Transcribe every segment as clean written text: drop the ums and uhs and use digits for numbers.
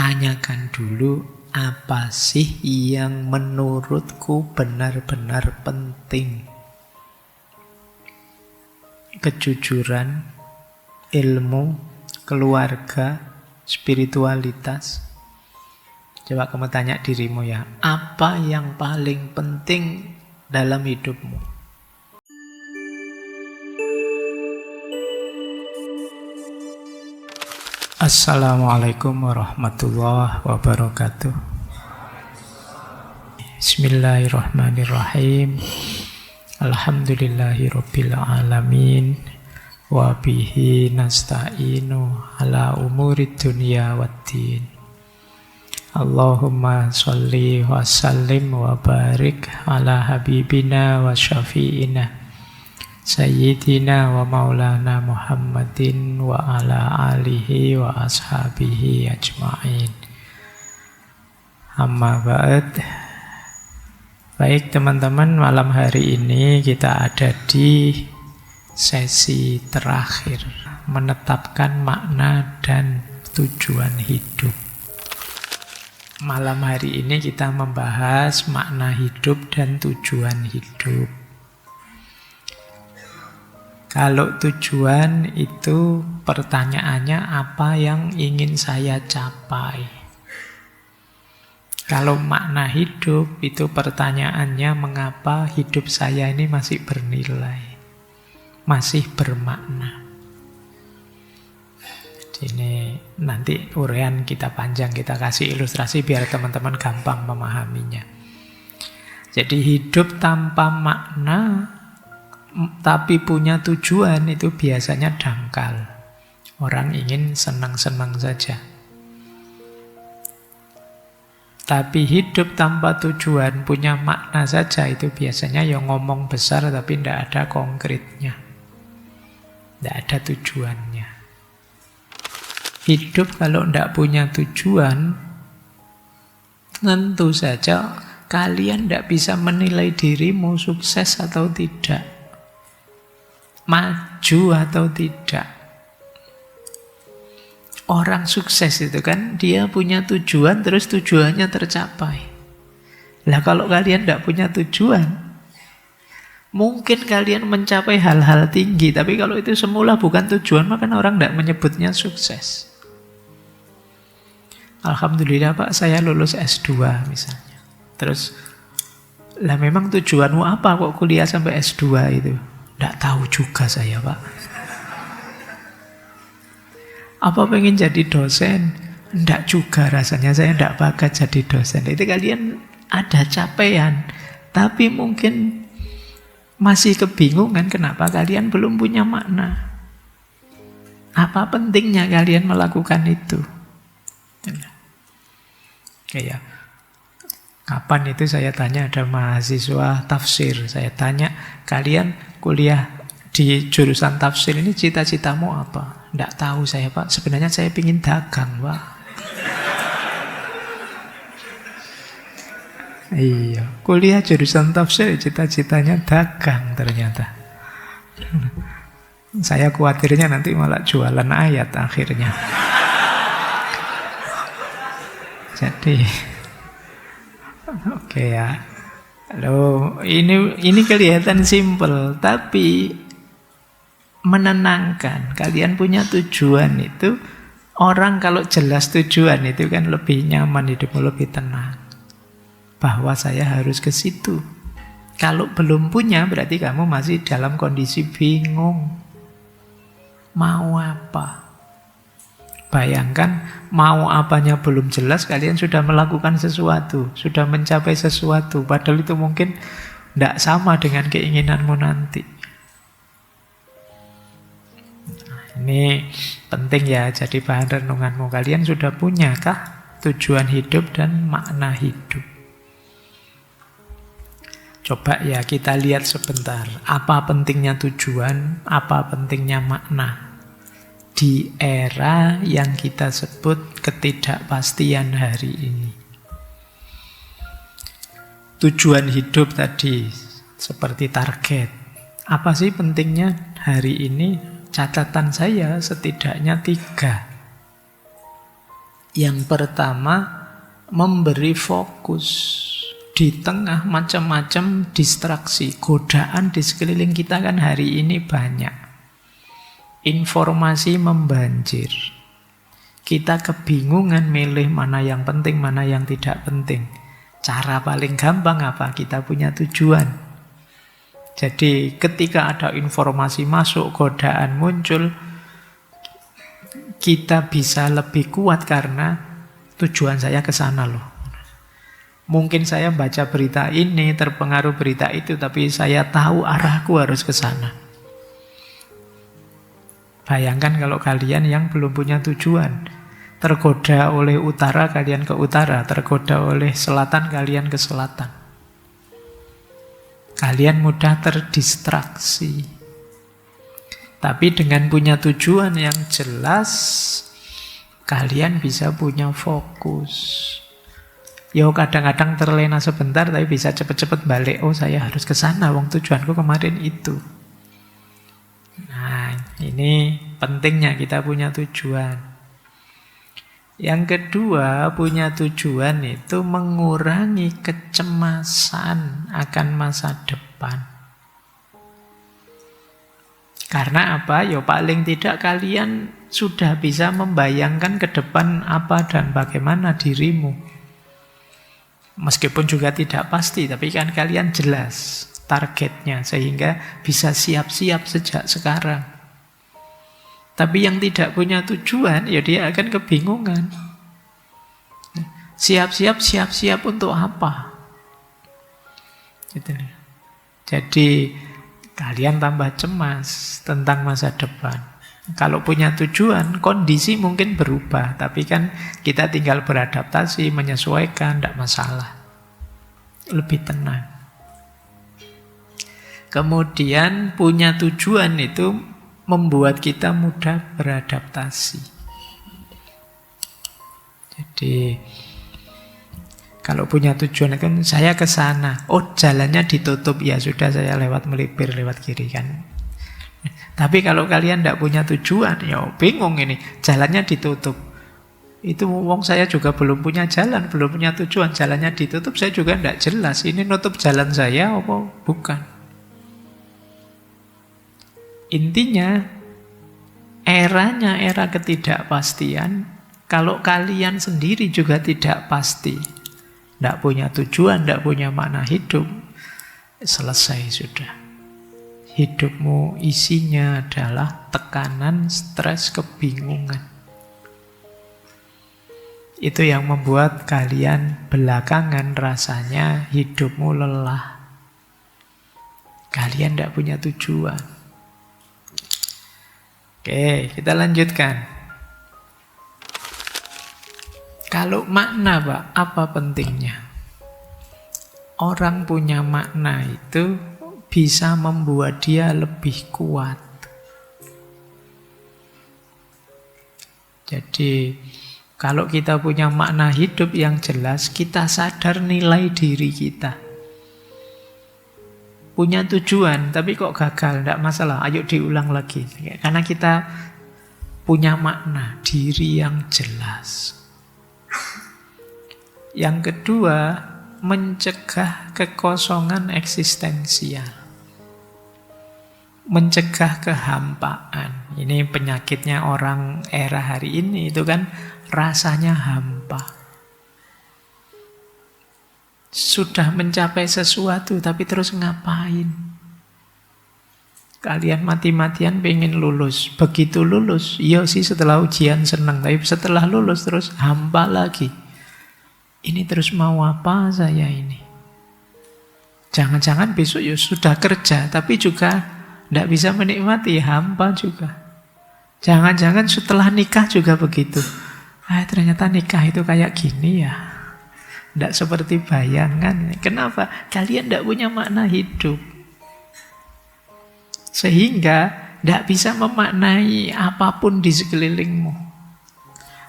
tanyakan dulu, apa sih yang menurutku benar-benar penting? Kejujuran, ilmu, keluarga, spiritualitas. Coba kamu tanya dirimu ya, apa yang paling penting dalam hidupmu? Assalamualaikum warahmatullahi wabarakatuh. Bismillahirrahmanirrahim. Alhamdulillahirabbil alamin. Wa bihi nasta'inu ala umurid dunya waddin. Allahumma sholli wa sallim wa barik ala habibina wa syafi'ina Sayyidina wa maulana Muhammadin wa ala alihi wa ashabihi ajma'in. Amma ba'd. Baik teman-teman, malam hari ini kita ada di sesi terakhir, menetapkan makna dan tujuan hidup. Malam hari ini kita membahas makna hidup dan tujuan hidup. Kalau tujuan itu pertanyaannya apa yang ingin saya capai. Kalau makna hidup itu pertanyaannya mengapa hidup saya ini masih bernilai, masih bermakna. Ini nanti uraian kita panjang, kita kasih ilustrasi biar teman-teman gampang memahaminya. Jadi hidup tanpa makna tapi punya tujuan itu biasanya dangkal. Orang ingin senang-senang saja. Tapi hidup tanpa tujuan, punya makna saja, itu biasanya yang ngomong besar tapi tidak ada konkretnya. Tidak ada tujuannya. Hidup kalau tidak punya tujuan, tentu saja kalian tidak bisa menilai dirimu sukses atau tidak, maju atau tidak. Orang sukses itu kan dia punya tujuan, terus tujuannya tercapai. Lah kalau kalian tidak punya tujuan, mungkin kalian mencapai hal-hal tinggi, tapi kalau itu semula bukan tujuan, maka orang tidak menyebutnya sukses. Alhamdulillah Pak, saya lulus S2 misalnya. Terus, lah memang tujuanmu apa kok kuliah sampai S2 itu? Tidak tahu juga saya Pak. Apa pengen jadi dosen? Tidak juga rasanya, saya tidak bakat jadi dosen. Itu kalian ada capaian, tapi mungkin masih kebingungan kenapa kalian belum punya makna. Apa pentingnya kalian melakukan itu? Kayak kapan itu saya tanya ada mahasiswa tafsir, saya tanya, kalian kuliah di jurusan tafsir ini cita-citamu apa? Tidak tahu saya Pak, sebenarnya saya ingin dagang Pak. Iya, kuliah jurusan tafsir cita-citanya dagang ternyata. Saya khawatirnya nanti malah jualan ayat akhirnya. Jadi, oke ya. Loh, ini kelihatan simpel, tapi menenangkan. Kalian punya tujuan itu, orang kalau jelas tujuan itu kan lebih nyaman, hidupmu lebih tenang. Bahwa saya harus ke situ. Kalau belum punya, berarti kamu masih dalam kondisi bingung. Mau apa? Bayangkan, mau apanya belum jelas, kalian sudah melakukan sesuatu, sudah mencapai sesuatu, padahal itu mungkin tidak sama dengan keinginanmu nanti. Nah, ini penting ya, jadi bahan renunganmu. Kalian sudah punyakah tujuan hidup dan makna hidup? Coba ya kita lihat sebentar, apa pentingnya tujuan, apa pentingnya makna di era yang kita sebut ketidakpastian hari ini. Tujuan hidup tadi seperti target. Apa sih pentingnya hari ini? Catatan saya setidaknya 3. Yang pertama, memberi fokus di tengah macam-macam distraksi, godaan di sekeliling kita kan hari ini banyak. Informasi membanjir. Kita kebingungan milih mana yang penting, mana yang tidak penting. Cara paling gampang apa? Kita punya tujuan. Jadi ketika ada informasi masuk, godaan muncul, kita bisa lebih kuat karena tujuan saya ke sana loh. Mungkin saya baca berita ini, terpengaruh berita itu, tapi saya tahu arahku harus ke sana. Bayangkan kalau kalian yang belum punya tujuan, tergoda oleh utara, kalian ke utara, tergoda oleh selatan, kalian ke selatan. Kalian mudah terdistraksi. Tapi dengan punya tujuan yang jelas, kalian bisa punya fokus. Yo kadang-kadang terlena sebentar, tapi bisa cepet-cepet balik. Oh, saya harus ke sana, wong tujuanku kemarin itu. Nah, ini pentingnya kita punya tujuan. Yang kedua, punya tujuan itu mengurangi kecemasan akan masa depan. Karena apa? Ya paling tidak kalian sudah bisa membayangkan ke depan apa dan bagaimana dirimu. Meskipun juga tidak pasti, tapi kan kalian jelas targetnya sehingga bisa siap-siap sejak sekarang. Tapi yang tidak punya tujuan, ya dia akan kebingungan. Siap-siap untuk apa? Gitu. Jadi kalian tambah cemas tentang masa depan. Kalau punya tujuan, kondisi mungkin berubah. Tapi kan kita tinggal beradaptasi, menyesuaikan, tidak masalah. Lebih tenang. Kemudian punya tujuan itu membuat kita mudah beradaptasi. Jadi kalau punya tujuan kan saya ke sana. Oh, jalannya ditutup, ya sudah saya lewat melipir lewat kiri kan. Tapi kalau kalian tidak punya tujuan, ya bingung ini. Jalannya ditutup. Itu wong saya juga belum punya jalan, belum punya tujuan. Jalannya ditutup, saya juga tidak jelas. Ini nutup jalan saya apa bukan? Intinya, eranya era ketidakpastian. Kalau kalian sendiri juga tidak pasti, tidak punya tujuan, tidak punya makna hidup, selesai sudah. Hidupmu isinya adalah tekanan, stres, kebingungan. Itu yang membuat kalian belakangan rasanya hidupmu lelah. Kalian tidak punya tujuan. Oke, kita lanjutkan. Kalau makna, Pak, apa pentingnya? Orang punya makna itu bisa membuat dia lebih kuat. Jadi, kalau kita punya makna hidup yang jelas, kita sadar nilai diri kita. Punya tujuan, tapi kok gagal, tidak masalah, ayo diulang lagi. Karena kita punya makna diri yang jelas. Yang kedua, mencegah kekosongan eksistensial. Mencegah kehampaan. Ini penyakitnya orang era hari ini, itu kan rasanya hampa. Sudah mencapai sesuatu, tapi terus ngapain? Kalian mati-matian pengen lulus. Begitu lulus, iya sih setelah ujian senang, tapi setelah lulus terus hampa lagi. Ini terus mau apa saya ini? Jangan-jangan besok ya sudah kerja, tapi juga tidak bisa menikmati, hampa juga. Jangan-jangan setelah nikah juga begitu. Ternyata nikah itu kayak gini ya. Tidak seperti bayangan. Kenapa? Kalian tidak punya makna hidup. Sehingga tidak bisa memaknai apapun di sekelilingmu.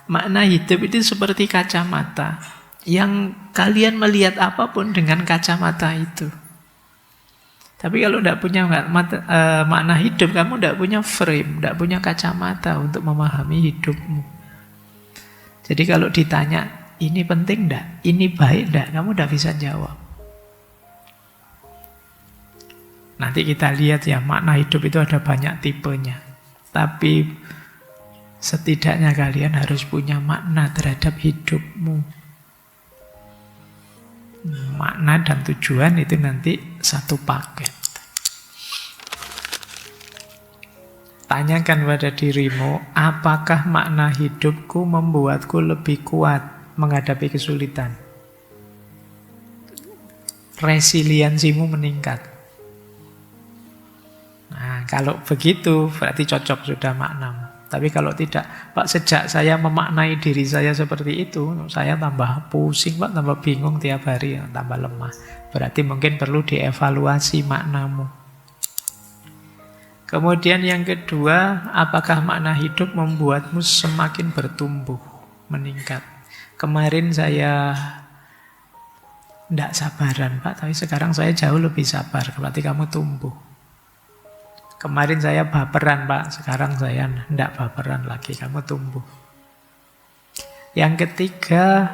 Makna hidup itu seperti kacamata. Yang kalian melihat apapun dengan kacamata itu. Tapi kalau tidak punya makna hidup, kamu tidak punya frame, tidak punya kacamata untuk memahami hidupmu. Jadi kalau ditanya, ini penting enggak? Ini baik enggak? Kamu udah bisa jawab. Nanti kita lihat ya, makna hidup itu ada banyak tipenya. Tapi setidaknya kalian harus punya makna terhadap hidupmu. Makna dan tujuan itu nanti satu paket. Tanyakan pada dirimu, apakah makna hidupku membuatku lebih kuat menghadapi kesulitan? Resiliensimu meningkat. Nah, kalau begitu berarti cocok sudah maknamu. Tapi kalau tidak, Pak, sejak saya memaknai diri saya seperti itu, saya tambah pusing, Pak, tambah bingung tiap hari, tambah lemah. Berarti mungkin perlu dievaluasi maknamu. Kemudian yang kedua, apakah makna hidup membuatmu semakin bertumbuh, meningkat? Kemarin saya tidak sabaran, Pak, tapi sekarang saya jauh lebih sabar, berarti kamu tumbuh. Kemarin saya baperan, Pak, sekarang saya tidak baperan lagi, kamu tumbuh. Yang ketiga,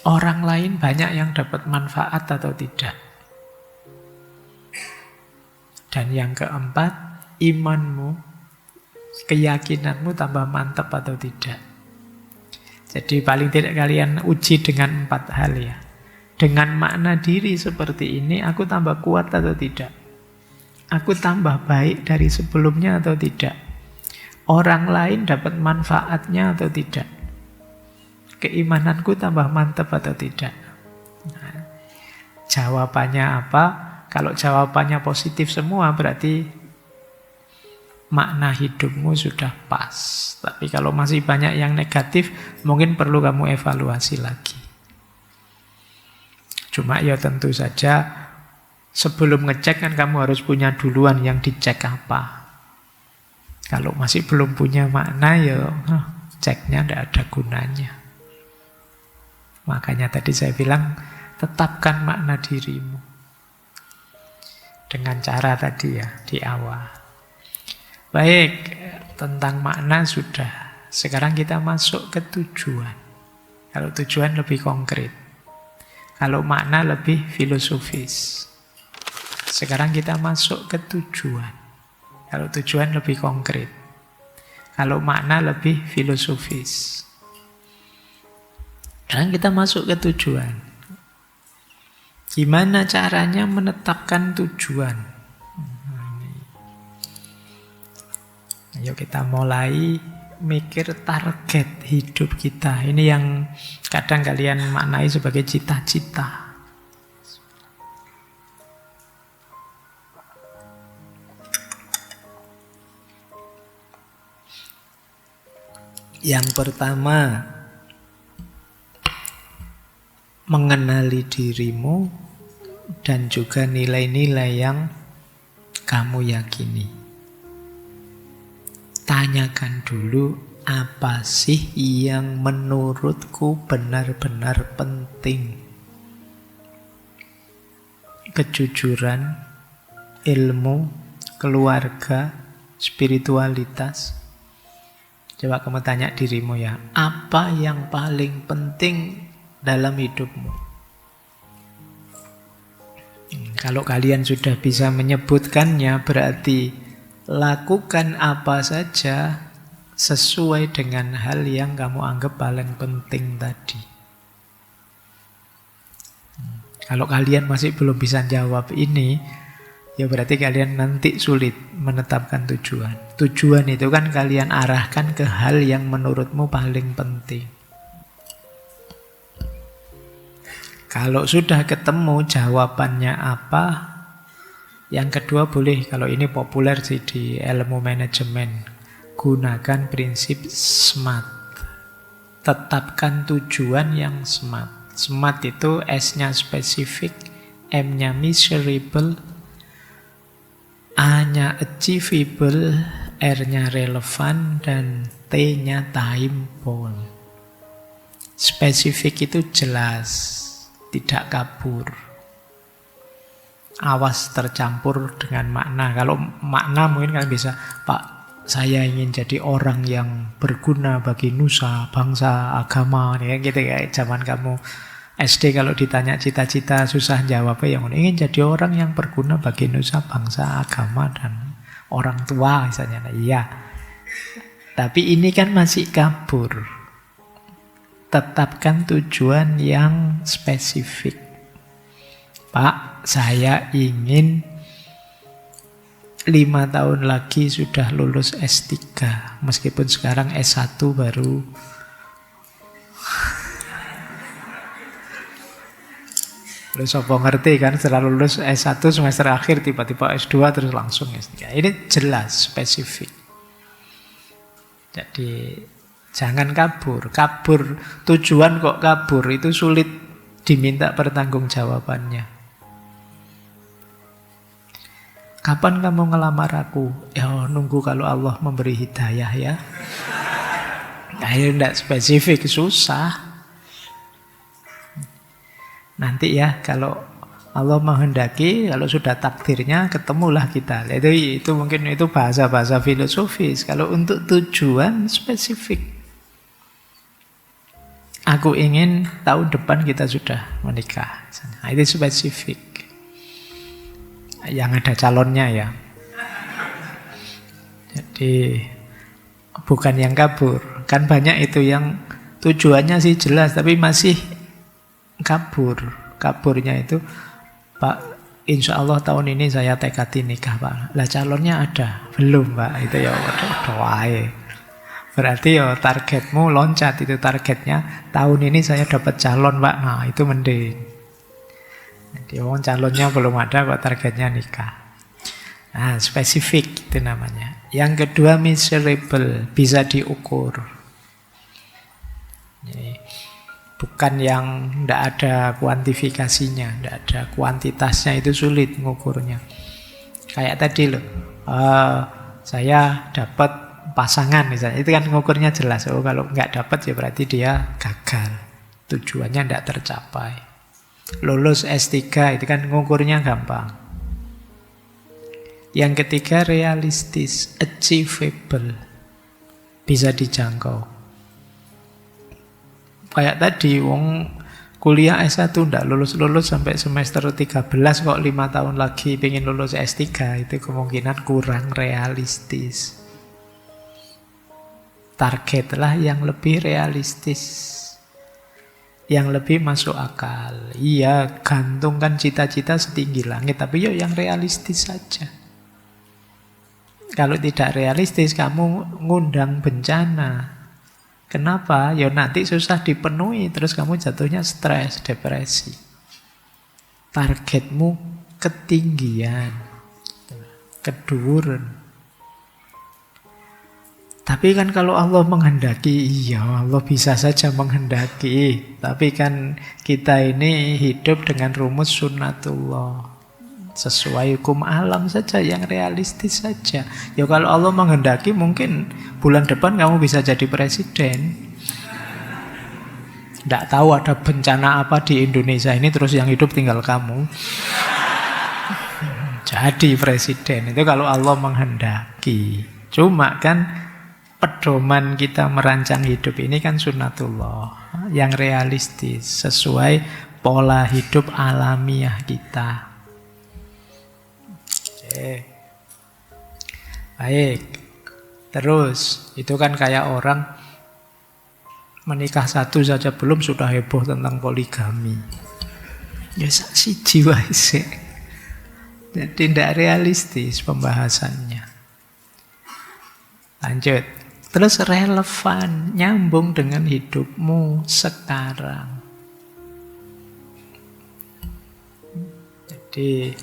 orang lain banyak yang dapat manfaat atau tidak. Dan yang keempat, imanmu, keyakinanmu tambah mantap atau tidak. Jadi paling tidak kalian uji dengan 4 hal ya. Dengan makna diri seperti ini, aku tambah kuat atau tidak? Aku tambah baik dari sebelumnya atau tidak? Orang lain dapat manfaatnya atau tidak? Keimananku tambah mantap atau tidak? Nah, jawabannya apa? Kalau jawabannya positif semua berarti makna hidupmu sudah pas. Tapi kalau masih banyak yang negatif, mungkin perlu kamu evaluasi lagi. Cuma ya tentu saja sebelum ngecek kan kamu harus punya duluan yang dicek apa. Kalau masih belum punya makna ya ceknya tidak ada gunanya. Makanya tadi saya bilang tetapkan makna dirimu. Dengan cara tadi ya di awal. Baik, tentang makna sudah. Sekarang kita masuk ke tujuan. Kalau tujuan lebih konkret. Kalau makna lebih filosofis. Sekarang kita masuk ke tujuan. Kalau tujuan lebih konkret. Kalau makna lebih filosofis. Sekarang kita masuk ke tujuan. Gimana caranya menetapkan tujuan? Ayo kita mulai mikir target hidup kita. Ini yang kadang kalian maknai sebagai cita-cita. Yang pertama, mengenali dirimu dan juga nilai-nilai yang kamu yakini. Tanyakan dulu, apa sih yang menurutku benar-benar penting? Kejujuran, ilmu, keluarga, spiritualitas. Coba kamu tanya dirimu ya, apa yang paling penting dalam hidupmu? Kalau kalian sudah bisa menyebutkannya, berarti lakukan apa saja sesuai dengan hal yang kamu anggap paling penting tadi. Kalau kalian masih belum bisa jawab ini, ya berarti kalian nanti sulit menetapkan tujuan. Tujuan itu kan kalian arahkan ke hal yang menurutmu paling penting. Kalau sudah ketemu jawabannya apa, yang kedua boleh, kalau ini populer sih di ilmu manajemen, gunakan prinsip SMART. Tetapkan tujuan yang SMART. SMART itu S-nya spesifik, M-nya measurable, A-nya achievable, R-nya relevan, dan T-nya time bound. Spesifik itu jelas, tidak kabur. Awas tercampur dengan makna. Kalau makna mungkin kalian bisa, Pak, saya ingin jadi orang yang berguna bagi nusa, bangsa, agama, ya gitu kayak zaman kamu SD kalau ditanya cita-cita susah jawabnya yang ingin jadi orang yang berguna bagi nusa, bangsa, agama dan orang tua misalnya. Nah, iya. Tapi ini kan masih kabur. Tetapkan tujuan yang spesifik. Pak, saya ingin 5 tahun lagi sudah lulus S3. Meskipun sekarang S1 baru. Lu sopo ngerti kan setelah lulus S1 semester akhir tiba-tiba S2 terus langsung S3. Ini jelas, spesifik. Jadi jangan kabur. Kabur, tujuan kok kabur, itu sulit diminta pertanggungjawabannya. Kapan kamu ngelamar aku? Ya nunggu kalau Allah memberi hidayah ya. Nah, ini tidak spesifik, susah. Nanti ya kalau Allah menghendaki, kalau sudah takdirnya ketemulah kita. Itu mungkin itu bahasa-bahasa filosofis. Kalau untuk tujuan spesifik. Aku ingin tahun depan kita sudah menikah. Nah, itu spesifik. Yang ada calonnya ya. Jadi bukan yang kabur. Kan banyak itu yang tujuannya sih jelas tapi masih kabur. Kaburnya itu, Pak, insya Allah tahun ini saya tekadi nikah, Pak. Lah calonnya ada? Belum, Pak. Itu ya doae. Berarti ya targetmu loncat, itu targetnya. Tahun ini saya dapat calon, Pak. Nah, itu mending. Jadi calonnya belum ada, kok targetnya nikah. Nah, spesifik itu namanya. Yang kedua measurable, bisa diukur. Jadi, bukan yang tidak ada kuantifikasinya, tidak ada kuantitasnya, itu sulit mengukurnya. Kayak tadi loh, saya dapat pasangan misalnya, itu kan mengukurnya jelas. Oh kalau nggak dapat ya berarti dia gagal, tujuannya tidak tercapai. Lulus S3 itu kan mengukurnya gampang. Yang ketiga realistis, achievable, bisa dijangkau. Kayak tadi, wong kuliah S1 ndak lulus-lulus sampai semester 13 kok 5 tahun lagi pengen lulus S3, itu kemungkinan kurang realistis. Targetlah yang lebih realistis, yang lebih masuk akal. Iya, gantungkan cita-cita setinggi langit, tapi yuk yang realistis saja. Kalau tidak realistis, kamu ngundang bencana. Kenapa? Ya nanti susah dipenuhi, terus kamu jatuhnya stres, depresi. Targetmu ketinggian, keduren. Tapi kan kalau Allah menghendaki, iya Allah bisa saja menghendaki. Tapi kan kita ini hidup dengan rumus sunnatullah. Sesuai hukum alam saja, yang realistis saja. Ya kalau Allah menghendaki mungkin bulan depan kamu bisa jadi presiden. Tidak tahu ada bencana apa di Indonesia ini terus yang hidup tinggal kamu. Jadi presiden itu kalau Allah menghendaki. Cuma kan pedoman kita merancang hidup ini kan sunnatullah, yang realistis, sesuai pola hidup alamiah kita. Baik. Terus itu kan kayak orang menikah satu saja belum sudah heboh tentang poligami. Ya siji wae sik. Jadi tidak realistis pembahasannya. Lanjut. Terus relevan, nyambung dengan hidupmu sekarang. Jadi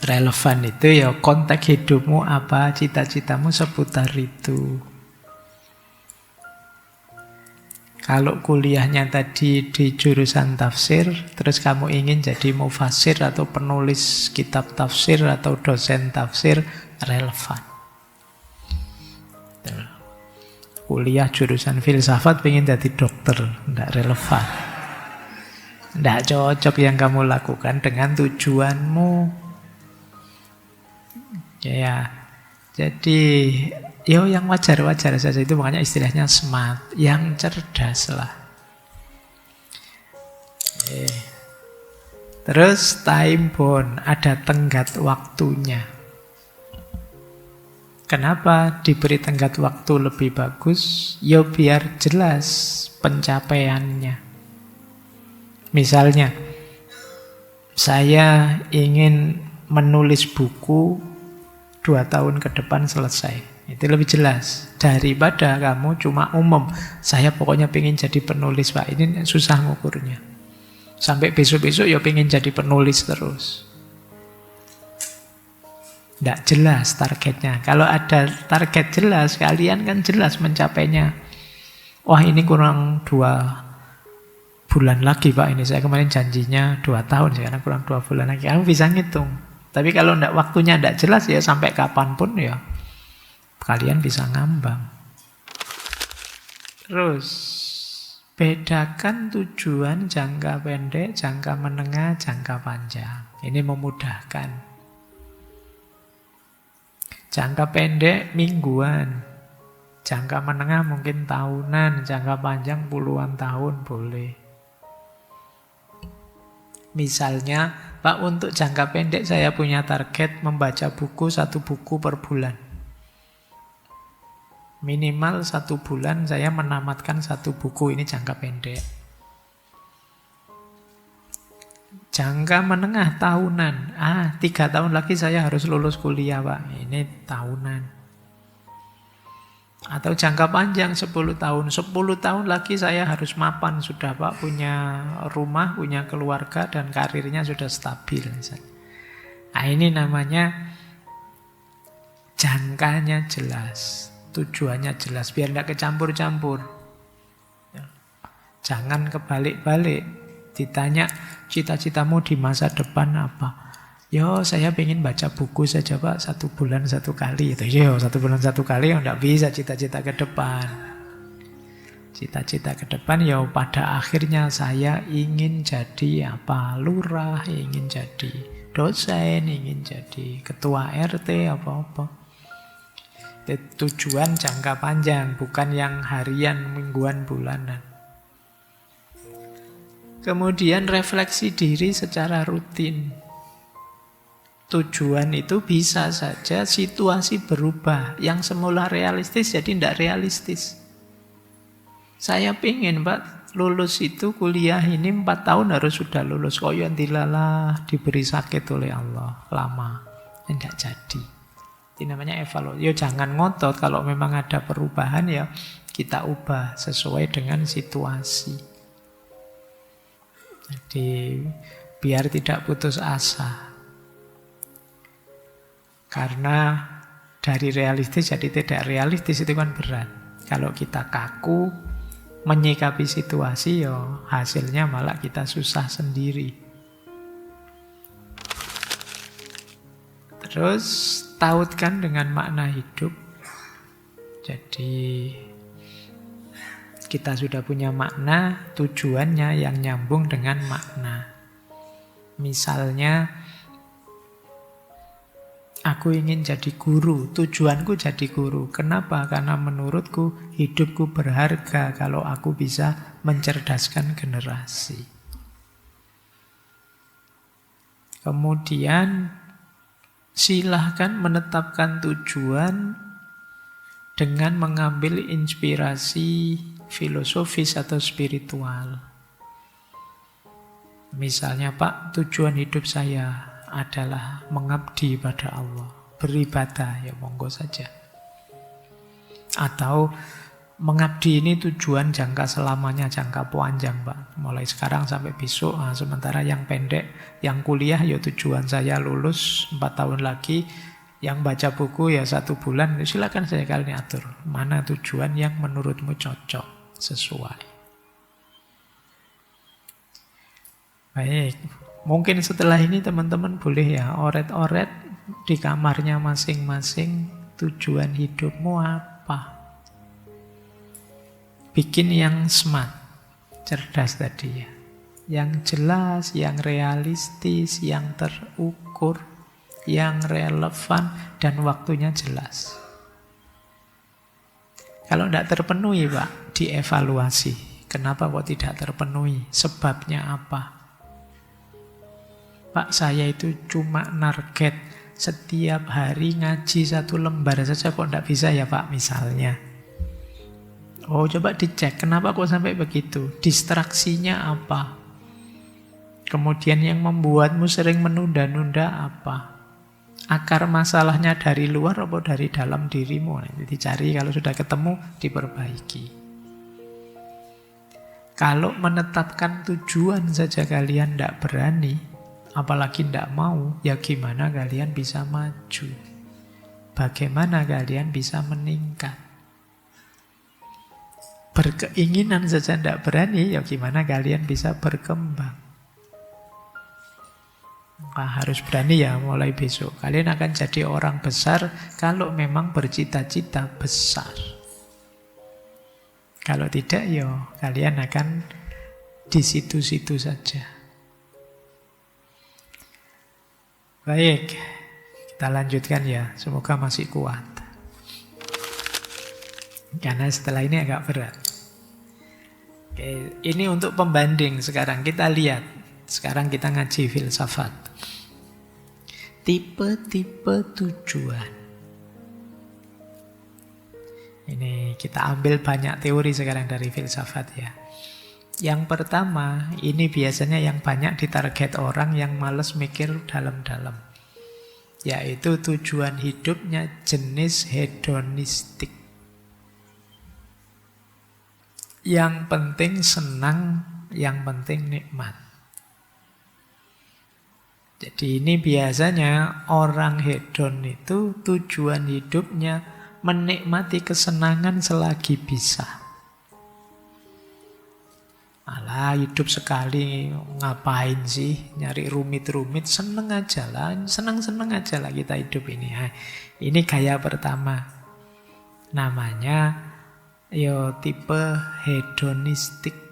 relevan itu ya konteks hidupmu apa, cita-citamu seputar itu. Kalau kuliahnya tadi di jurusan tafsir, terus kamu ingin jadi mufasir atau penulis kitab tafsir atau dosen tafsir, relevan. Kuliah jurusan filsafat pengen jadi dokter, tidak relevan. Tidak cocok yang kamu lakukan dengan tujuanmu. Ya, Jadi, yo yang wajar-wajar saja itu makanya istilahnya smart, yang cerdas lah. Terus time bound, ada tenggat waktunya. Kenapa diberi tenggat waktu lebih bagus? Ya biar jelas pencapaiannya. Misalnya, saya ingin menulis buku 2 tahun ke depan selesai. Itu lebih jelas daripada kamu cuma umum. Saya pokoknya pengen jadi penulis, Pak. Ini susah ngukurnya. Sampai besok-besok ya pengen jadi penulis terus. Tidak jelas targetnya. Kalau ada target jelas, kalian kan jelas mencapainya. Wah, ini kurang 2 bulan lagi, Pak. Ini saya kemarin janjinya 2 tahun, sekarang kurang 2 bulan lagi. Kamu bisa ngitung. Tapi kalau waktunya tidak jelas, ya sampai kapanpun ya kalian bisa ngambang. Terus, bedakan tujuan jangka pendek, jangka menengah, jangka panjang. Ini memudahkan. Jangka pendek mingguan, jangka menengah mungkin tahunan, jangka panjang puluhan tahun boleh. Misalnya, Pak, untuk jangka pendek saya punya target membaca buku 1 buku per bulan. Minimal 1 bulan saya menamatkan 1 buku, ini jangka pendek. Jangka menengah tahunan. 3 tahun lagi saya harus lulus kuliah, Pak. Ini tahunan. Atau jangka panjang 10 tahun. 10 tahun lagi saya harus mapan sudah, Pak. Punya rumah, punya keluarga, dan karirnya sudah stabil. Ini namanya jangkanya jelas. Tujuannya jelas. Biar tidak kecampur-campur. Jangan kebalik-balik. Ditanya, cita-citamu di masa depan apa? Yo, saya pengen baca buku saja, Pak, 1 bulan 1 kali. Yo, 1 bulan 1 kali, ya enggak bisa cita-cita ke depan. Cita-cita ke depan, ya pada akhirnya saya ingin jadi apa? Lurah, ingin jadi dosen, ingin jadi ketua RT, apa-apa. Tujuan jangka panjang, bukan yang harian, mingguan, bulanan. Kemudian refleksi diri secara rutin. Tujuan itu bisa saja situasi berubah. Yang semula realistis jadi tidak realistis. Saya pengen, Pak, lulus itu kuliah ini 4 tahun harus sudah lulus. Kok yang dilalah diberi sakit oleh Allah lama. Tidak jadi. Itu namanya evaluasi. Ya jangan ngotot, kalau memang ada perubahan ya kita ubah sesuai dengan situasi. Jadi biar tidak putus asa. Karena dari realistis jadi tidak realistis itu kan berat. Kalau kita kaku menyikapi situasi, ya hasilnya malah kita susah sendiri. Terus tautkan dengan makna hidup. Jadi kita sudah punya makna, tujuannya yang nyambung dengan makna. Misalnya, aku ingin jadi guru, tujuanku jadi guru. Kenapa? Karena menurutku hidupku berharga kalau aku bisa mencerdaskan generasi. Kemudian, silahkan menetapkan tujuan dengan mengambil inspirasi filosofis atau spiritual. Misalnya, Pak, tujuan hidup saya adalah mengabdi pada Allah, beribadah, ya monggo saja. Atau mengabdi ini tujuan jangka selamanya, jangka panjang, Pak. Mulai sekarang sampai besok. Sementara yang pendek, yang kuliah, ya tujuan saya lulus 4 tahun lagi. Yang baca buku ya 1 bulan. Silakan saya kalian atur. Mana tujuan yang menurutmu cocok, sesuai. Baik. Mungkin setelah ini teman-teman boleh ya oret-oret di kamarnya masing-masing tujuan hidupmu apa. Bikin yang smart, cerdas tadi ya. Yang jelas, yang realistis, yang terukur. yang relevan, dan waktunya jelas. Kalau tidak terpenuhi, Pak, dievaluasi. Kenapa kok tidak terpenuhi? Sebabnya apa? Pak, saya itu cuma target setiap hari ngaji 1 lembar saja, kok tidak bisa ya Pak, misalnya. Oh, coba dicek, kenapa kok sampai begitu? Distraksinya apa? Kemudian yang membuatmu sering menunda-nunda apa? Akar masalahnya dari luar atau dari dalam dirimu? Nanti dicari, kalau sudah ketemu, diperbaiki. Kalau menetapkan tujuan saja kalian tidak berani, apalagi tidak mau, ya gimana kalian bisa maju? Bagaimana kalian bisa meningkat? Berkeinginan saja tidak berani, ya gimana kalian bisa berkembang? Harus berani ya mulai besok. Kalian akan jadi orang besar kalau memang bercita-cita besar. Kalau tidak, ya kalian akan di situ-situ saja. Baik, kita lanjutkan ya. Semoga masih kuat. Karena setelah ini agak berat. Oke, ini untuk pembanding sekarang. Kita lihat. Sekarang kita ngaji filsafat. Tipe-tipe tujuan. Ini kita ambil banyak teori sekarang dari filsafat ya. Yang pertama, ini biasanya yang banyak ditarget orang yang males mikir dalam-dalam. Yaitu tujuan hidupnya jenis hedonistik. Yang penting senang, yang penting nikmat. Jadi ini biasanya orang hedon itu tujuan hidupnya menikmati kesenangan selagi bisa. Alah, hidup sekali ngapain sih nyari rumit-rumit, seneng aja lah, seneng-seneng aja lah kita hidup ini. Nah, ini gaya pertama. Namanya tipe hedonistik.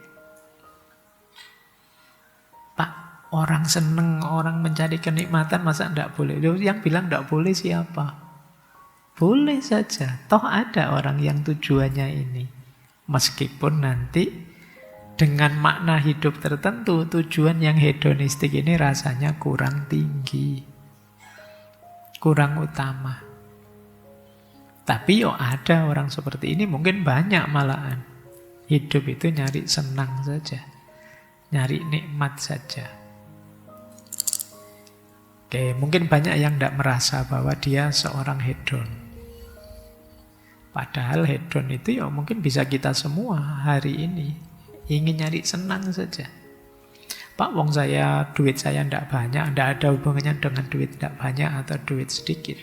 Orang seneng, orang mencari kenikmatan, masa tidak boleh? Yang bilang tidak boleh siapa? Boleh saja. Toh ada orang yang tujuannya ini. Meskipun nanti dengan makna hidup tertentu, tujuan yang hedonistik ini rasanya kurang tinggi. Kurang utama. Tapi ada orang seperti ini, mungkin banyak malahan. Hidup itu nyari senang saja. Nyari nikmat saja. Oke, mungkin banyak yang tidak merasa bahwa dia seorang hedon. Padahal hedon itu ya mungkin bisa kita semua hari ini. Ingin nyari senang saja. Pak, wong duit saya tidak banyak, tidak ada hubungannya dengan duit tidak banyak atau duit sedikit.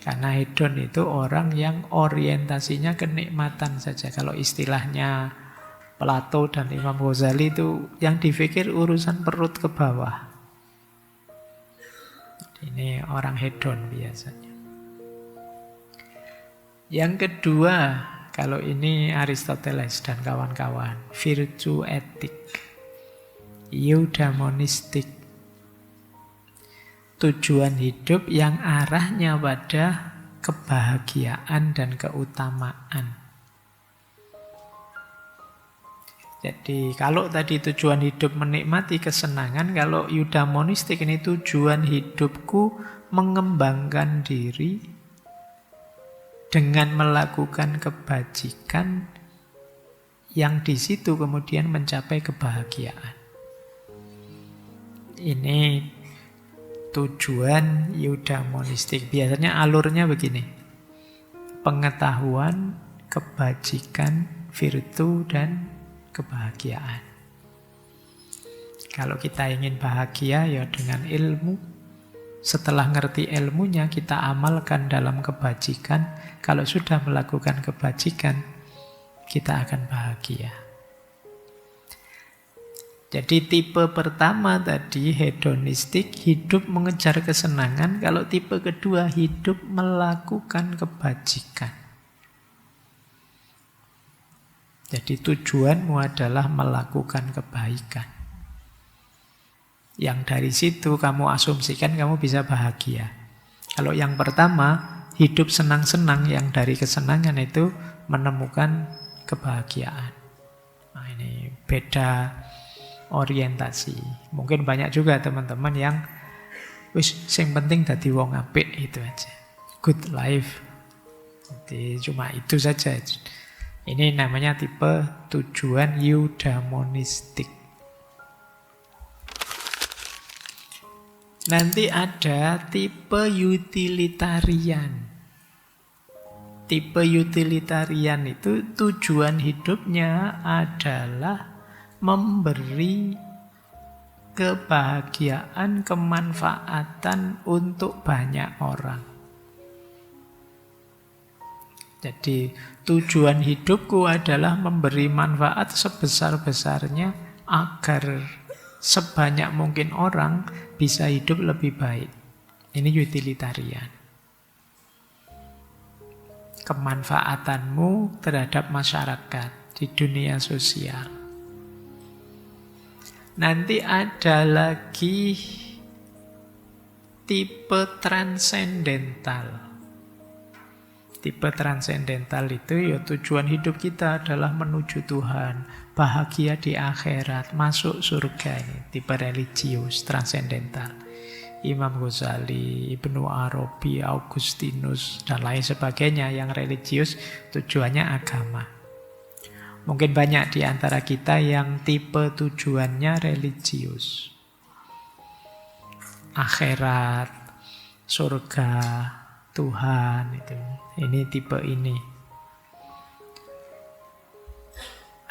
Karena hedon itu orang yang orientasinya kenikmatan saja. Kalau istilahnya Plato dan Imam Ghazali itu yang dipikir urusan perut ke bawah. Ini orang hedon biasanya. Yang kedua, kalau ini Aristoteles dan kawan-kawan, virtue etik, eudaimonistik. Tujuan hidup yang arahnya pada kebahagiaan dan keutamaan. Jadi kalau tadi tujuan hidup menikmati kesenangan, kalau eudaimonistik ini tujuan hidupku mengembangkan diri dengan melakukan kebajikan yang di situ kemudian mencapai kebahagiaan. Ini tujuan eudaimonistik. Biasanya alurnya begini. Pengetahuan, kebajikan, virtu, dan kebahagiaan. Kalau kita ingin bahagia ya dengan ilmu. Setelah ngerti ilmunya kita amalkan dalam kebajikan. Kalau sudah melakukan kebajikan, kita akan bahagia. Jadi tipe pertama tadi hedonistik, hidup mengejar kesenangan. Kalau tipe kedua hidup melakukan kebajikan. Jadi tujuanmu adalah melakukan kebaikan. Yang dari situ kamu asumsikan kamu bisa bahagia. Kalau yang pertama, hidup senang-senang, yang dari kesenangan itu menemukan kebahagiaan. Nah, ini beda orientasi. Mungkin banyak juga teman-teman yang wis sing penting dadi wong apik, itu aja. Good life. Jadi cuma itu saja. Ini namanya tipe tujuan eudaimonistik. Nanti ada tipe utilitarian. Tipe utilitarian itu tujuan hidupnya adalah memberi kebahagiaan, kemanfaatan untuk banyak orang. Jadi tujuan hidupku adalah memberi manfaat sebesar-besarnya agar sebanyak mungkin orang bisa hidup lebih baik. Ini utilitarian. Kemanfaatanmu terhadap masyarakat di dunia sosial. Nanti ada lagi tipe transendental. Tipe transendental itu ya tujuan hidup kita adalah menuju Tuhan, bahagia di akhirat, masuk surga. Ini tipe religius, transendental. Imam Ghazali, Ibnu Arabi, Augustinus, dan lain sebagainya yang religius tujuannya agama. Mungkin banyak di antara kita yang tipe tujuannya religius. Akhirat, surga, Tuhan, itu. Ini tipe ini.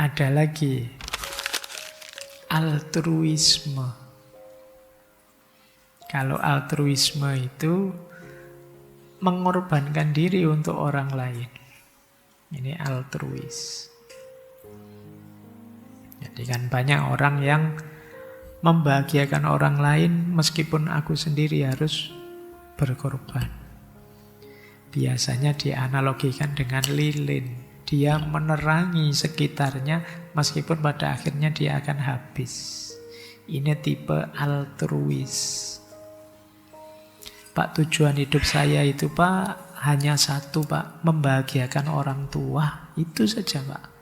Ada lagi altruisme. Kalau altruisme itu mengorbankan diri untuk orang lain. Ini altruis. Jadi kan banyak orang yang membahagiakan orang lain meskipun aku sendiri harus berkorban. Biasanya dianalogikan dengan lilin. Dia menerangi sekitarnya meskipun pada akhirnya dia akan habis. Ini tipe altruis. Pak, tujuan hidup saya itu Pak hanya satu Pak, membahagiakan orang tua. Itu saja Pak.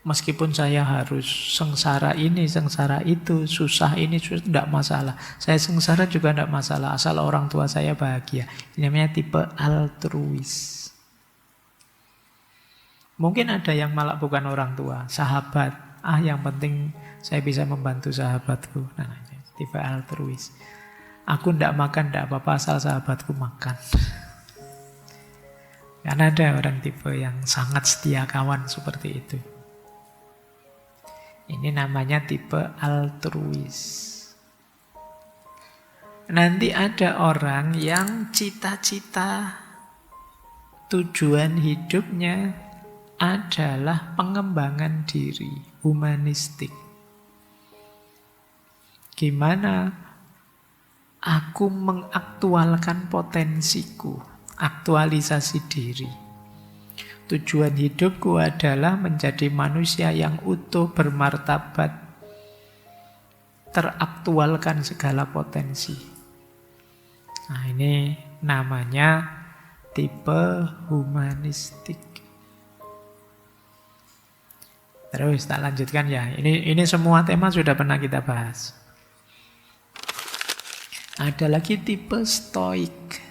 Meskipun saya harus sengsara ini, sengsara itu, susah ini, susah, tidak masalah. Saya sengsara juga tidak masalah, asal orang tua saya bahagia. Ini namanya tipe altruis. Mungkin ada yang malah bukan orang tua, sahabat. Yang penting saya bisa membantu sahabatku. Nah, tipe altruis. Aku tidak makan, tidak apa-apa, asal sahabatku makan. Karena ada orang tipe yang sangat setia kawan seperti itu. Ini namanya tipe altruis. Nanti ada orang yang cita-cita tujuan hidupnya adalah pengembangan diri, humanistik. Gimana aku mengaktualkan potensiku, aktualisasi diri. Tujuan hidupku adalah menjadi manusia yang utuh, bermartabat, teraktualkan segala potensi. Nah, ini namanya tipe humanistik. Terus tak lanjutkan ya. Ini semua tema sudah pernah kita bahas. Ada lagi tipe stoik.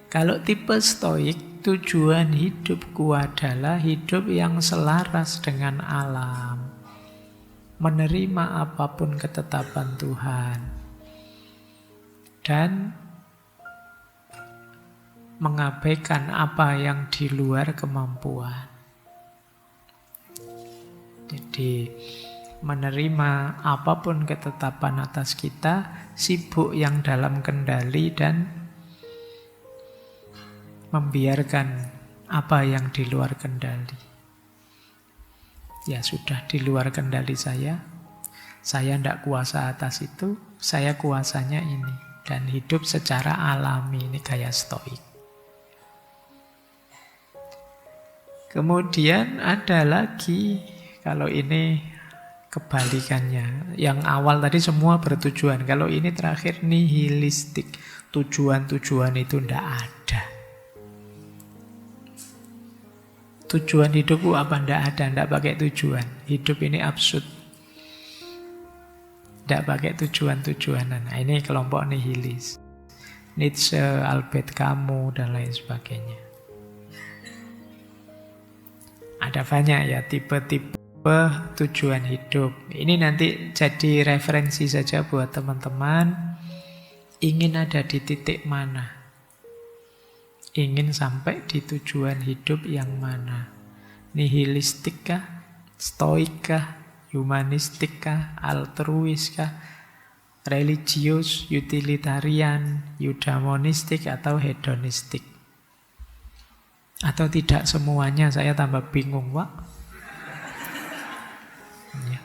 Kalau tipe stoik, tujuan hidupku adalah hidup yang selaras dengan alam. Menerima apapun ketetapan Tuhan. Dan mengabaikan apa yang di luar kemampuan. Jadi menerima apapun ketetapan atas kita, sibuk yang dalam kendali dan membiarkan apa yang di luar kendali. Ya sudah, di luar kendali saya tidak kuasa atas itu, saya kuasanya ini. Dan hidup secara alami, ini gaya stoik. Kemudian ada lagi, kalau ini Kebalikannya. Yang awal tadi semua bertujuan. Kalau ini terakhir nihilistik. Tujuan-tujuan itu ndak ada. Tujuan hidupku apa? Ndak ada. Ndak pakai tujuan. Hidup ini absurd. Ndak pakai tujuan-tujuanan. Nah, ini kelompok nihilis. Nietzsche, Albert Camus, dan lain sebagainya. Ada banyak ya tipe-tipe tujuan hidup. Ini nanti jadi referensi saja buat teman-teman. Ingin ada di titik mana? Ingin sampai di tujuan hidup yang mana? Nihilistik kah? Stoik kah? Humanistik kah? Altruis kah? Religius, utilitarian, eudaimonistik, atau hedonistik? Atau tidak semuanya? Saya tambah bingung, Pak. Ya.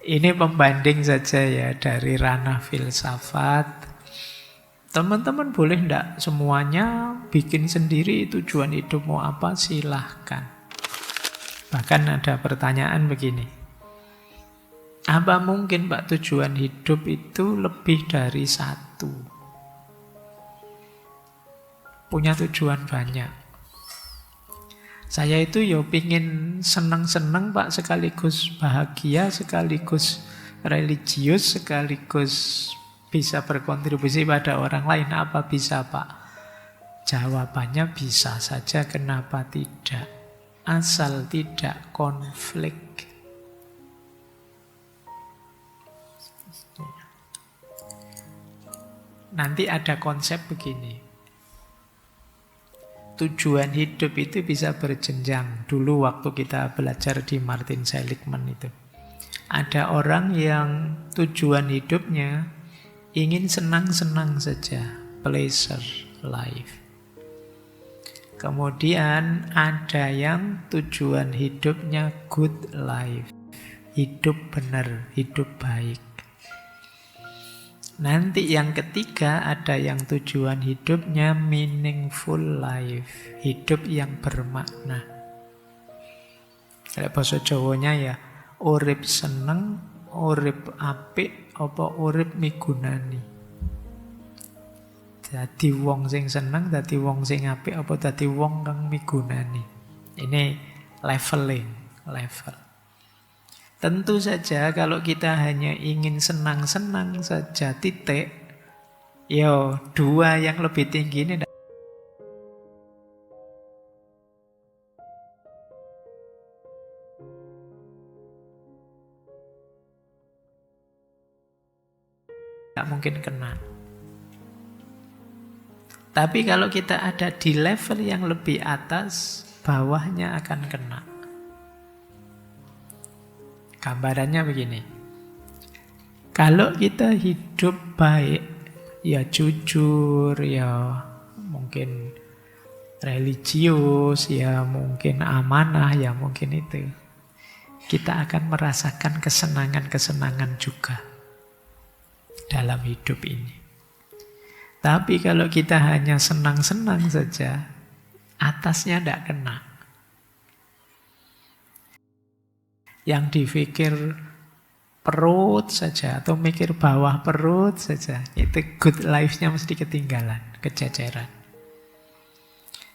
Ini pembanding saja ya dari ranah filsafat. Teman-teman boleh enggak semuanya bikin sendiri tujuan hidupmu apa, silahkan. Bahkan ada pertanyaan begini. Apa mungkin Pak tujuan hidup itu lebih dari satu? Punya tujuan banyak. Saya itu ya pingin seneng-seneng Pak, sekaligus bahagia, sekaligus religius, sekaligus bisa berkontribusi pada orang lain. Apa bisa Pak? Jawabannya bisa saja, kenapa tidak? Asal tidak konflik. Nanti ada konsep begini. Tujuan hidup itu bisa berjenjang. Dulu waktu kita belajar di Martin Seligman itu. Ada orang yang tujuan hidupnya ingin senang-senang saja. Pleasure life. Kemudian ada yang tujuan hidupnya good life. Hidup benar, hidup baik. Nanti yang ketiga ada yang tujuan hidupnya meaningful life. Hidup yang bermakna. Kayak bahasa Jawanya ya, urip seneng, urip apik, apa urip migunani. Dadi wong sing seneng, dadi wong sing apik, apa dadi wong kang migunani. Ini leveling, level. Tentu saja kalau kita hanya ingin senang-senang saja titik, yo dua yang lebih tinggi ini tidak mungkin kena. Tapi kalau kita ada di level yang lebih atas, bawahnya akan kena. Gambarannya begini. Kalau kita hidup baik, ya jujur, ya mungkin religius, ya mungkin amanah, ya mungkin itu. Kita akan merasakan kesenangan-kesenangan juga dalam hidup ini. Tapi kalau kita hanya senang-senang saja, atasnya tidak kena. Yang dipikir perut saja atau mikir bawah perut saja, itu good life-nya mesti ketinggalan, kececeran.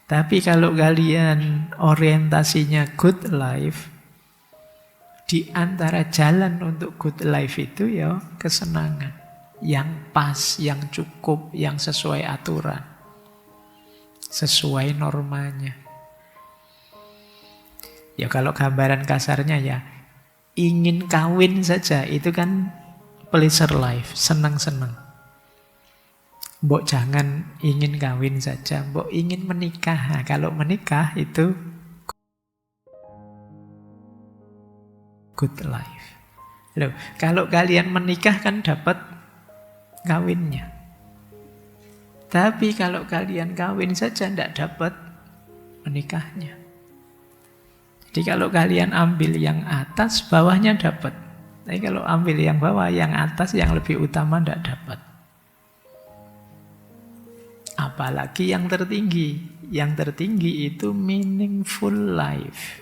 Tapi kalau kalian orientasinya good life, di antara jalan untuk good life itu ya kesenangan yang pas, yang cukup, yang sesuai aturan, sesuai normanya. Ya kalau gambaran kasarnya ya, ingin kawin saja, itu kan pleasure life, senang-senang. Mbok jangan ingin kawin saja, mbok ingin menikah. Nah, kalau menikah itu good life. Loh, kalau kalian menikah kan dapat kawinnya. Tapi kalau kalian kawin saja tidak dapat menikahnya. Jadi kalau kalian ambil yang atas, bawahnya dapat. Tapi kalau ambil yang bawah, yang atas, yang lebih utama tidak dapat. Apalagi yang tertinggi. Yang tertinggi itu meaningful life.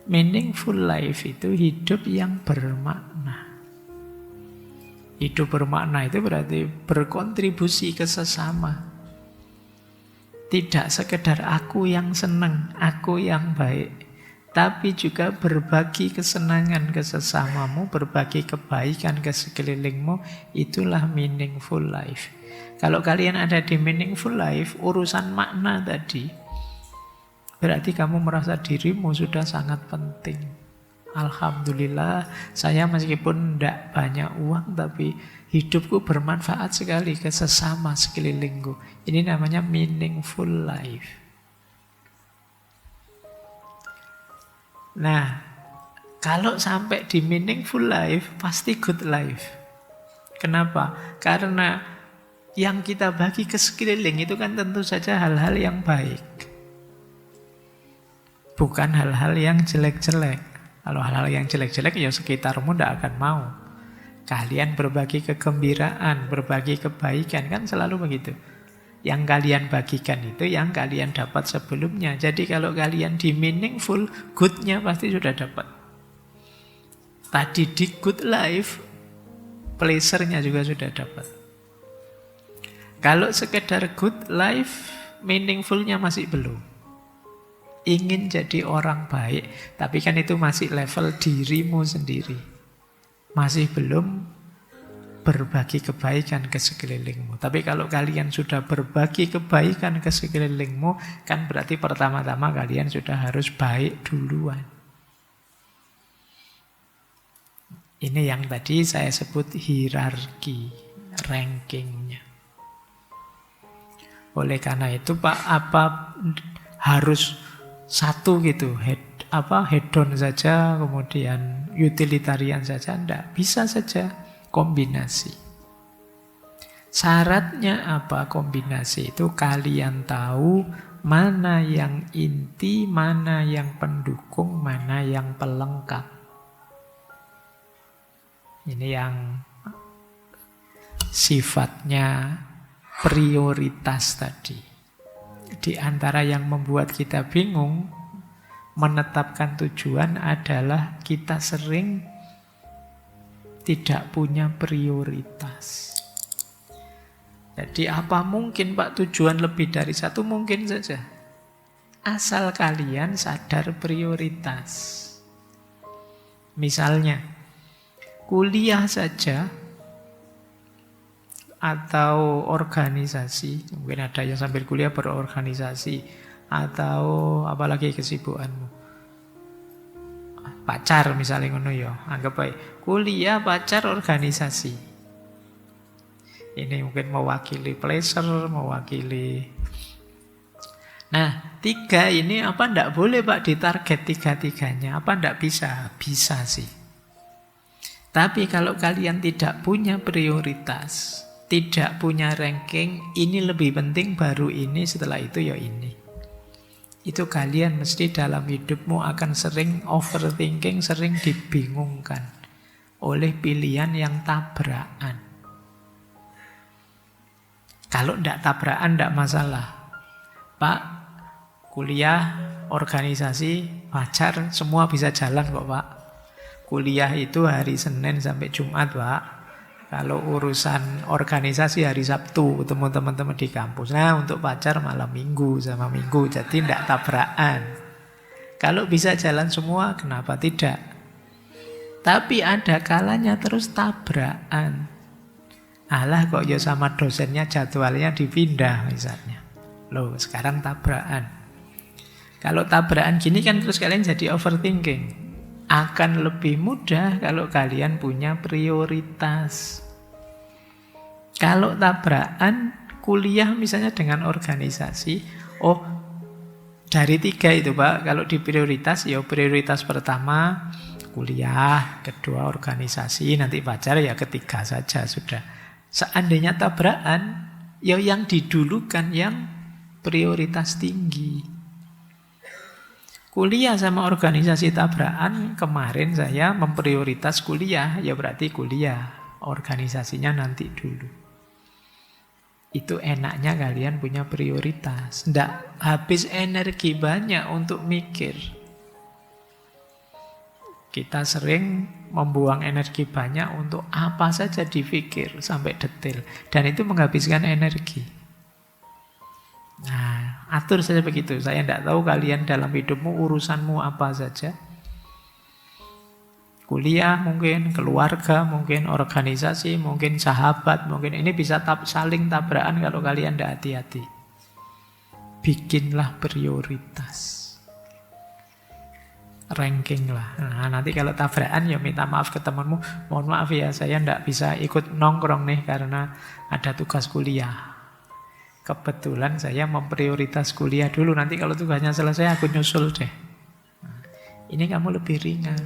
Meaningful life itu hidup yang bermakna. Hidup bermakna itu berarti berkontribusi ke sesama. Tidak sekedar aku yang senang, aku yang baik, tapi juga berbagi kesenangan ke sesamamu, berbagi kebaikan ke sekelilingmu. Itulah meaningful life. Kalau kalian ada di meaningful life, urusan makna tadi, berarti kamu merasa dirimu sudah sangat penting. Alhamdulillah, saya meskipun tidak banyak uang, tapi hidupku bermanfaat sekali ke sesama sekelilingku. Ini namanya meaningful life. Nah, kalau sampai di meaningful life, pasti good life. Kenapa? Karena yang kita bagi ke sekeliling itu kan tentu saja hal-hal yang baik. Bukan hal-hal yang jelek-jelek. Kalau hal-hal yang jelek-jelek, ya sekitarmu tidak akan mau. Kalian berbagi kegembiraan, berbagi kebaikan, kan selalu begitu. Yang kalian bagikan itu yang kalian dapat sebelumnya. Jadi kalau kalian di meaningful, good-nya pasti sudah dapat. Tadi di good life, pleasure-nya juga sudah dapat. Kalau sekedar good life, meaningful-nya masih belum. Ingin jadi orang baik, tapi kan itu masih level dirimu sendiri. Masih belum berbagi kebaikan ke sekelilingmu. Tapi kalau kalian sudah berbagi kebaikan ke sekelilingmu, kan berarti pertama-tama kalian sudah harus baik duluan. Ini yang tadi saya sebut hierarki, rankingnya. Oleh karena itu Pak, apa harus satu gitu, hedon saja, kemudian utilitarian saja? Tidak, bisa saja kombinasi. Syaratnya apa kombinasi itu? Kalian tahu mana yang inti, mana yang pendukung, mana yang pelengkap. Ini yang sifatnya prioritas tadi. Di antara yang membuat kita bingung menetapkan tujuan adalah kita sering tidak punya prioritas. Jadi apa mungkin Pak tujuan lebih dari satu? Mungkin saja. Asal kalian sadar prioritas. Misalnya, kuliah saja atau organisasi, mungkin ada yang sambil kuliah berorganisasi, atau apalagi kesibukanmu, pacar misalnya ngono ya, anggap baik kuliah, pacar, organisasi. Ini mungkin mewakili pleasure, mewakili. Nah, tiga ini apa ndak boleh Pak ditarget tiga-tiganya? Apa ndak bisa? Bisa sih. Tapi kalau kalian tidak punya prioritas, tidak punya ranking, ini lebih penting baru ini, setelah itu ya ini. Itu kalian mesti dalam hidupmu akan sering overthinking, sering dibingungkan oleh pilihan yang tabrakan. Kalau tidak tabrakan tidak masalah. Pak, kuliah, organisasi, pacar, semua bisa jalan kok Pak. Kuliah itu hari Senin sampai Jumat Pak. Kalau urusan organisasi hari Sabtu ketemu teman-teman di kampus. Nah untuk pacar malam Minggu sama Minggu. Jadi tidak tabrakan. Kalau bisa jalan semua kenapa tidak? Tapi ada kalanya terus tabrakan. Alah kok ya sama dosennya jadwalnya dipindah misalnya. Loh sekarang tabrakan. Kalau tabrakan gini kan terus kalian jadi overthinking. Akan lebih mudah kalau kalian punya prioritas. Kalau tabrakan kuliah misalnya dengan organisasi, oh dari tiga itu Pak, kalau di prioritas ya prioritas pertama kuliah, kedua organisasi, nanti pacar ya ketiga saja sudah. Seandainya tabrakan, ya yang didulukan yang prioritas tinggi. Kuliah sama organisasi tabrakan, kemarin saya memprioritas kuliah, ya berarti kuliah, organisasinya nanti dulu. Itu enaknya kalian punya prioritas. Nggak habis energi banyak untuk mikir. Kita sering membuang energi banyak untuk apa saja dipikir sampai detail. Dan itu menghabiskan energi. Nah, atur saja begitu. Saya tidak tahu kalian dalam hidupmu urusanmu apa saja. Kuliah mungkin, keluarga mungkin, organisasi mungkin, sahabat mungkin. Ini bisa saling tabrakan kalau kalian tidak hati-hati. Bikinlah prioritas. Ranking lah. Nah, nanti kalau tabrakan ya minta maaf ke temanmu. Mohon maaf ya, saya tidak bisa ikut nongkrong nih karena ada tugas kuliah. Kebetulan saya memprioritas kuliah dulu. Nanti kalau tugasnya selesai aku nyusul deh. Nah, ini kamu lebih ringan.